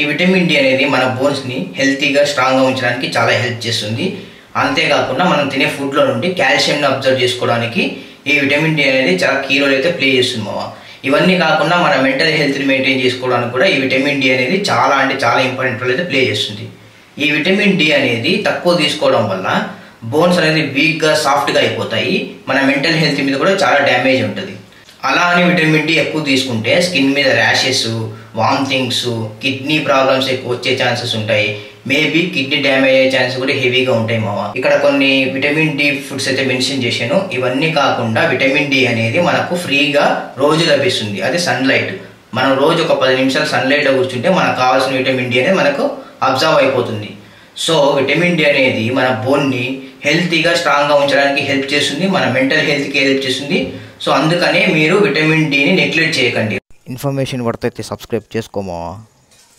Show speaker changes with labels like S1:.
S1: ఈ vitamin D అనేది మన బోన్స్ని హెల్తీగా స్ట్రాంగ్గా ఉంచడానికి చాలా హెల్ప్ చేస్తుంది. అంతేకాకుండా మనం తినే ఫుడ్లో నుండి కాల్షియంని అబ్జర్వ్ చేసుకోవడానికి ఈ విటమిన్ డి అనేది చాలా కీ రోల్ అయితే ప్లే చేస్తుంది మామ. ఇవన్నీ కాకుండా మన మెంటల్ హెల్త్ని మెయింటైన్ చేసుకోవడానికి కూడా ఈ విటమిన్ డి అనేది చాలా అంటే చాలా ఇంపార్టెంట్ రోల్ అయితే ప్లే చేస్తుంది. ఈ విటమిన్ డి అనేది తక్కువ తీసుకోవడం వల్ల బోన్స్ అనేది వీక్గా సాఫ్ట్గా అయిపోతాయి. మన మెంటల్ హెల్త్ మీద కూడా చాలా డ్యామేజ్ ఉంటుంది. అలా అని విటమిన్ డి ఎక్కువ తీసుకుంటే స్కిన్ మీద ర్యాషెస్, వామిటింగ్స్, కిడ్నీ ప్రాబ్లమ్స్ ఎక్కువ వచ్చే ఛాన్సెస్ ఉంటాయి. మేబీ కిడ్నీ డ్యామేజ్ అయ్యే ఛాన్సెస్ కూడా హెవీగా ఉంటాయి మామ. ఇక్కడ కొన్ని విటమిన్ డి ఫుడ్స్ అయితే మెన్షన్ చేశాను. ఇవన్నీ కాకుండా విటమిన్ డి అనేది మనకు ఫ్రీగా రోజు లభిస్తుంది. అది సన్లైట్. మనం రోజు ఒక 10 నిమిషాలు సన్లైట్లో కూర్చుంటే మనకు కావాల్సిన విటమిన్ డి అనేది మనకు అబ్జర్వ్ అయిపోతుంది. సో విటమిన్ డి అనేది మన బోన్ని హెల్తీగా స్ట్రాంగ్గా ఉంచడానికి హెల్ప్ చేస్తుంది. మన మెంటల్ హెల్త్కి హెల్ప్ చేస్తుంది. సో అందుకనే మీరు విటమిన్ డిని నెగ్లెక్ట్ చేయకండి.
S2: ఇన్ఫర్మేషన్ పడితే సబ్స్క్రైబ్ చేసుకోమా.